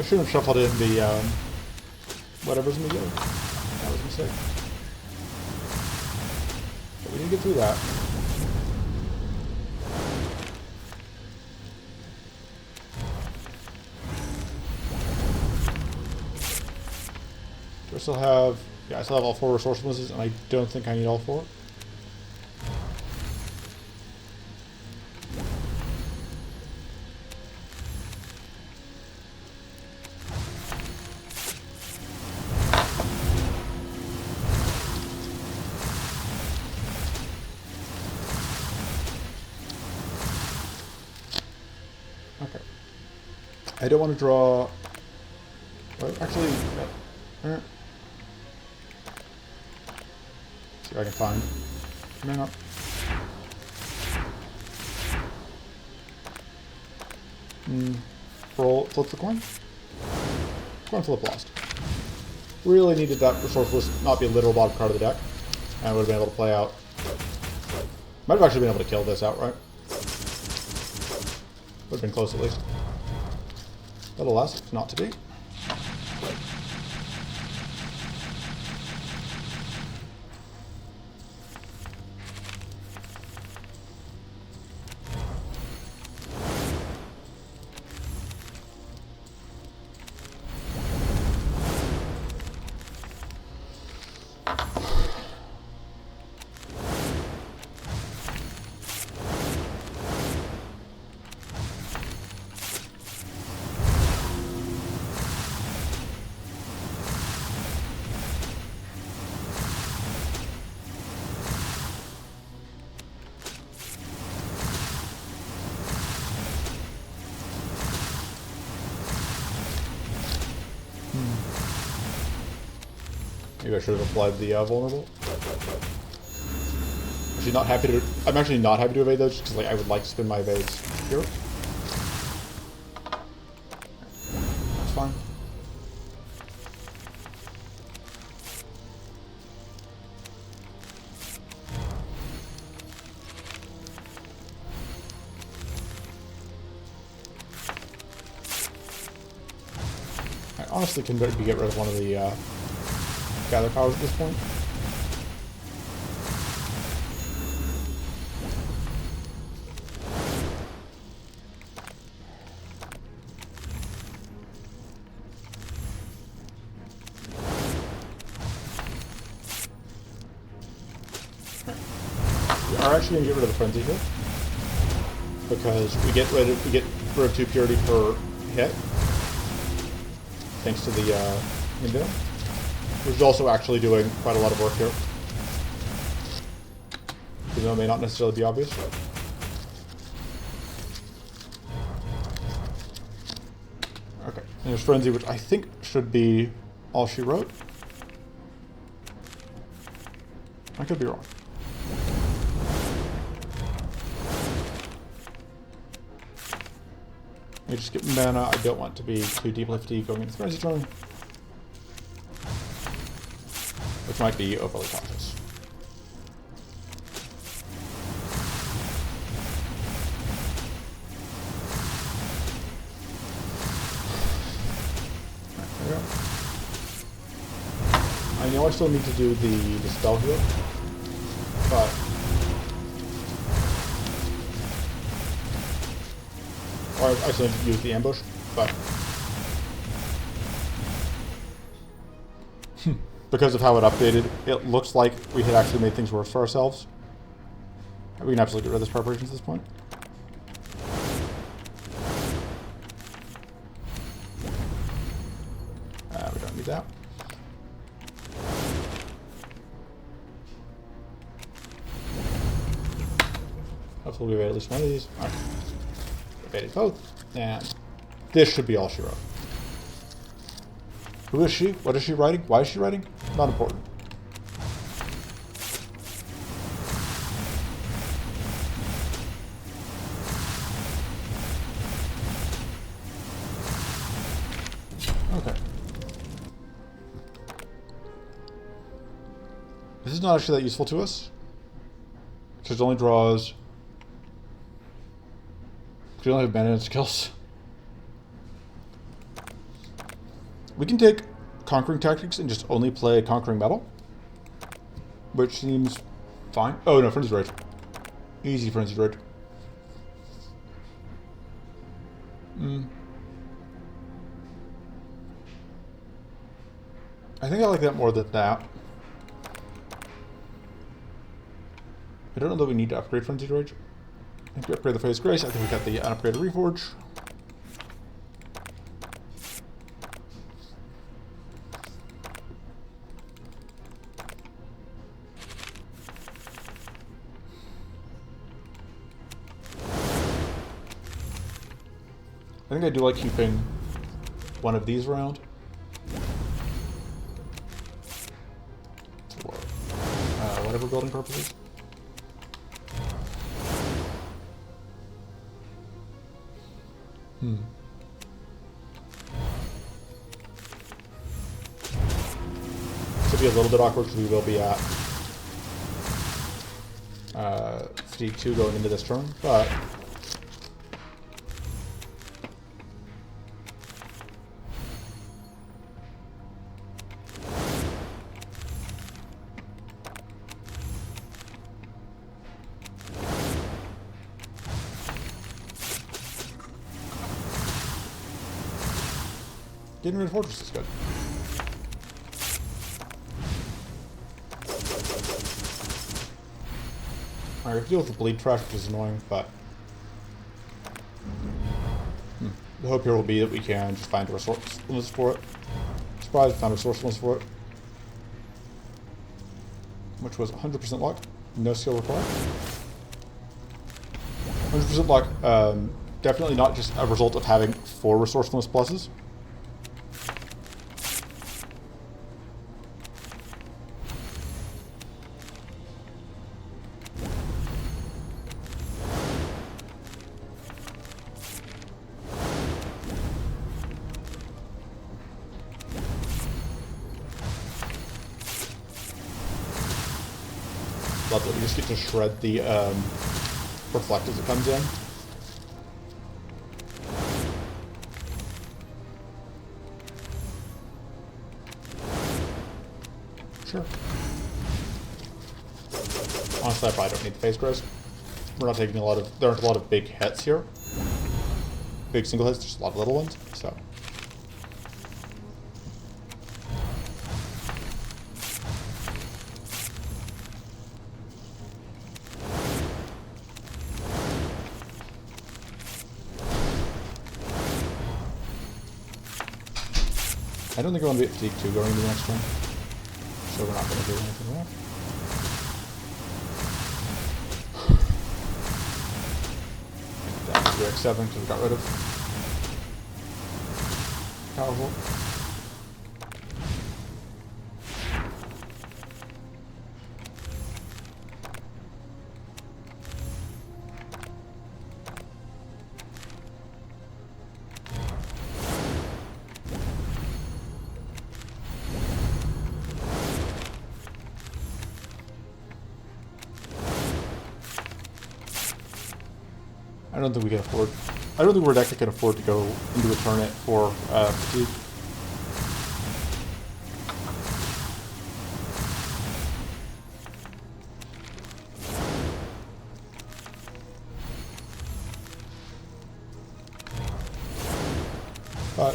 I shouldn't have shuffled in the whatever's in the yellow. That was a mistake. But we need to get through that. Do I still have... Yeah, I still have all 4 resourcefulnesses, and I don't think I need all 4. Okay. I don't want to draw... Well, actually... No. See what I can find. Come on up. Roll, flip the coin. Coin flip lost. Really needed that resourceless not be a literal bottom card of the deck. And I would have been able to play out. Might have actually been able to kill this outright. Would have been close at least. But alas, not to be. Maybe I should have applied the vulnerable. Actually, not happy to. I'm actually not happy to evade those just because like I would like to spin my evades here. That's fine. I honestly can maybe get rid of one of the gather powers at this point. We are actually going to get rid of the frenzy here because we get rid of 2 purity per hit thanks to the window. Which is also actually doing quite a lot of work here. Even though it may not necessarily be obvious. Okay, and there's Frenzy, which I think should be all she wrote. I could be wrong. I just get mana, I don't want to be too deeply fatigued going into Frenzy turn. Which might be overly cautious. Right, there we go. I know I still need to do the spell here, but or I still need to use the ambush, but because of how it updated, it looks like we had actually made things worse for ourselves. We can absolutely get rid of this preparation at this point. We don't need that. Hopefully we evade at least one of these. Alright. Evaded both. And this should be all she wrote. Who is she? What is she writing? Why is she writing? Not important. Okay. This is not actually that useful to us. Because it only draws... Because we only have mana skills. We can take Conquering Tactics and just only play Conquering Metal, which seems fine. Oh no, Frenzied Rage. Easy Frenzied Rage. I think I like that more than that. I don't know that we need to upgrade Frenzied Rage. I think we upgrade the Phase Grace. I think we got the unupgraded Reforge. I think I do like keeping one of these around. For whatever building purposes. This will be a little bit awkward because we will be at fatigue 2 going into this turn, but getting rid of Fortress is good. Alright, we have to deal with the bleed trash, which is annoying, but the hope here will be that we can just find a resourcefulness for it. Surprise, found a resourcefulness for it. Which was 100% luck, no skill required. 100% luck, definitely not just a result of having 4 resourcefulness pluses. Love that we just get to shred the reflect as it comes in. Sure. Honestly, I probably don't need the phase grows. We're not taking a lot of, there aren't a lot of big hits here. Big single hits, just a lot of little ones, so. I don't think I want to be at fatigue 2 going into the next turn, so we're not going to do anything there. Down to X7 because we got rid of Powerful. I don't think we can afford. I don't think we're deck can afford to go into a turn it for fatigue. But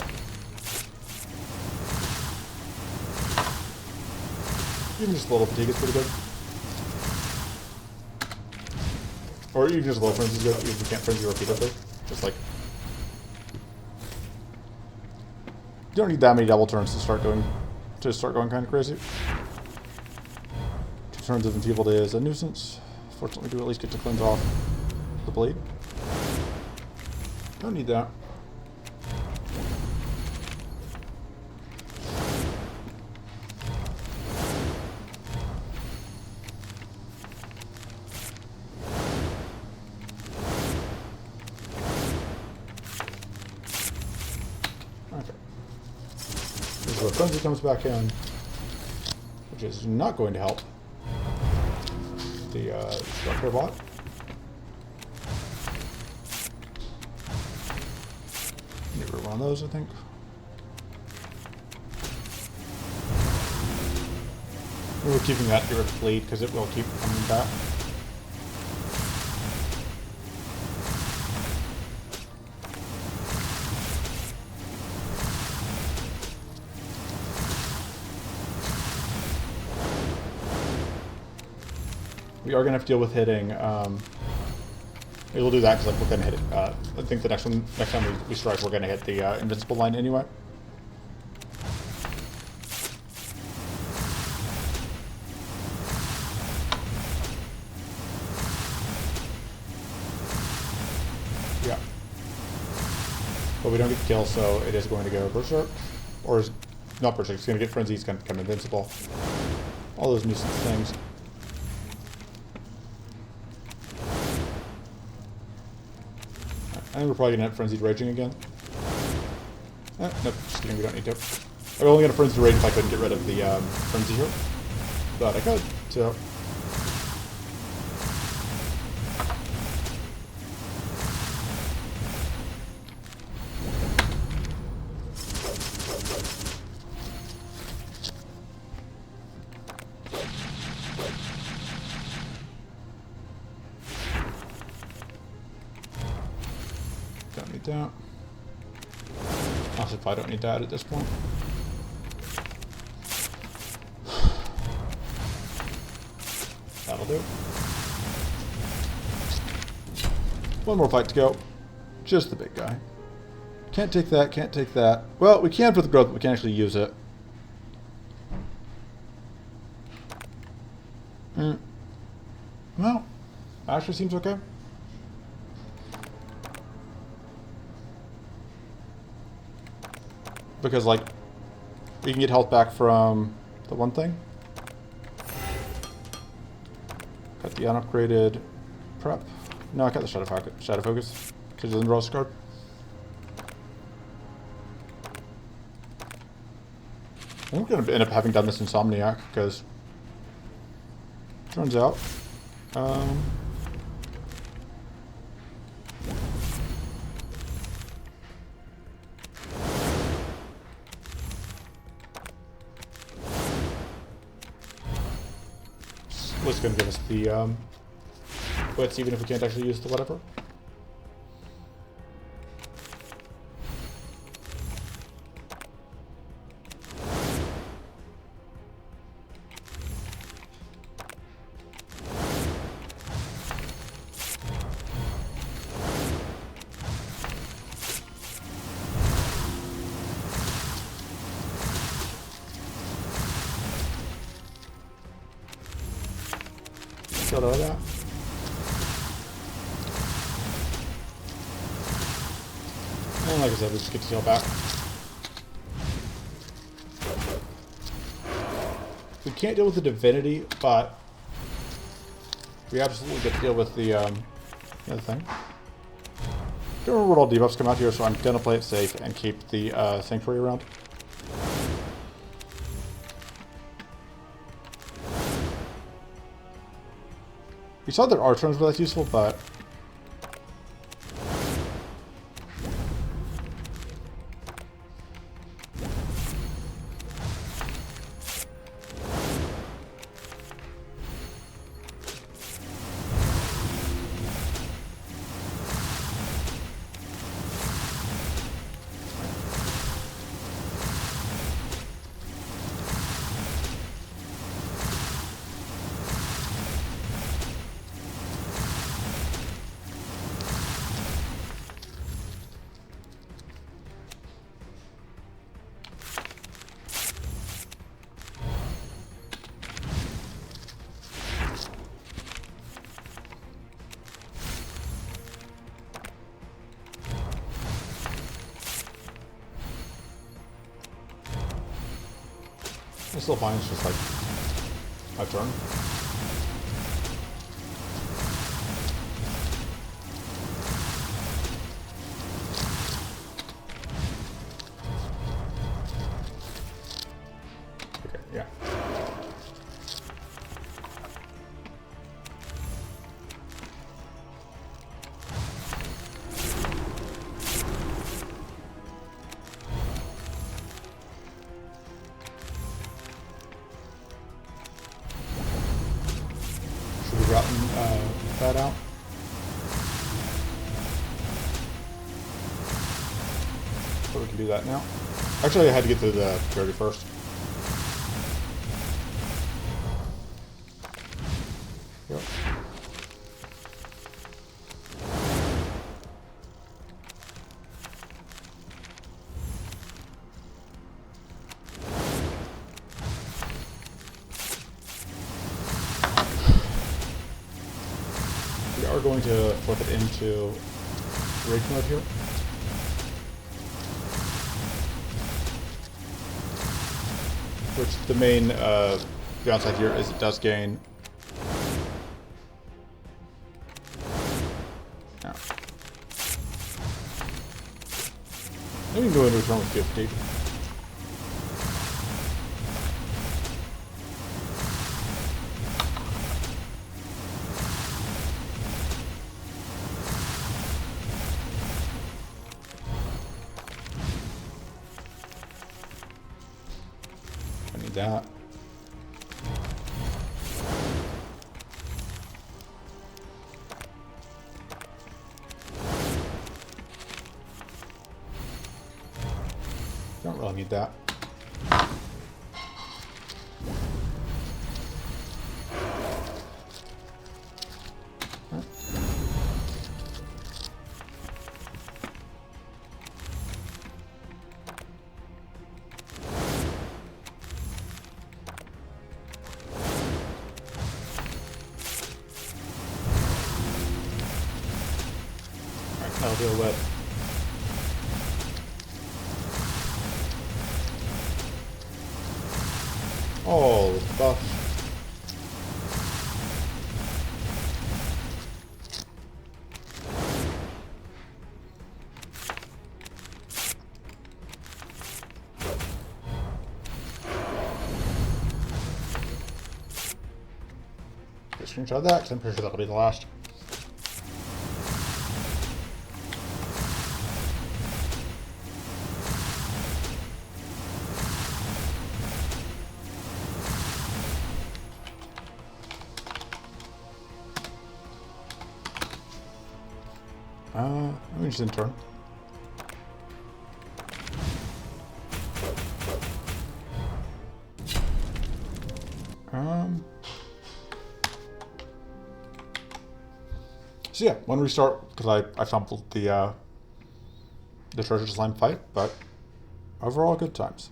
even just a little fatigue is pretty good. Or even just low frenzy is good, even if you can't frenzy repeatedly. Just like, you don't need that many double turns to start going kind of crazy. 2 turns of Enfeebled is a nuisance. Fortunately, we do at least get to cleanse off the bleed. Don't need that. So Frenzy comes back in, which is not going to help the structure bot. Need to run those, I think. We're keeping that here with bleed because it will keep coming back. We are going to have to deal with hitting. Maybe we'll do that because like, we're going to hit it. I think the next time we strike, we're going to hit the invincible line anyway. Yeah. But we don't get the kill, so it is going to go berserk. Or is not berserk, it's going to get frenzy, it's going to become invincible. All those nuisance things. I think we're probably going to hit Frenzied Raging again. Nope, just kidding, we don't need to. I'm only going to Frenzied Rage if I couldn't get rid of the Frenzy here. But I could, so... Don't need that. Also, if I don't need that at this point. That'll do. One more fight to go. Just the big guy. Can't take that, can't take that. Well, we can for the growth, but we can't actually use it. Well, actually seems okay. Because, like, we can get health back from the one thing. Got the unupgraded prep. No, I got the Shadow Focus. Because of the draw card. I think we're going to end up having done this Insomniac, because... turns out... it's going to give us the wits, even if we can't actually use the whatever. Killed all that. And like I said, we just get to heal back. We can't deal with the divinity, but we absolutely get to deal with the other thing. Don't remember what all debuffs come out here, so I'm gonna play it safe and keep the sanctuary around. We saw that Archons were less useful, but... It's still fine, it's just like my turn. Okay, yeah. that out. So we can do that now. Actually, I had to get to the security first. Yep. We are going to flip it into rage mode here. Which the main downside here is it does gain. Now, we can go into a turn with 50. I need that. Don't really need that. That'll do it. Oh, the buff. Just screenshot that because I'm pretty sure that'll be the last. Let me just in turn. So yeah, one restart because I fumbled the treasure slime fight, but overall good times.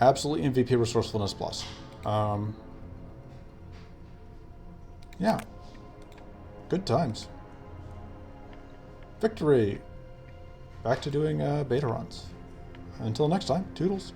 Absolutely MVP resourcefulness plus. Yeah, good times. Victory! Back to doing beta runs. Until next time, toodles.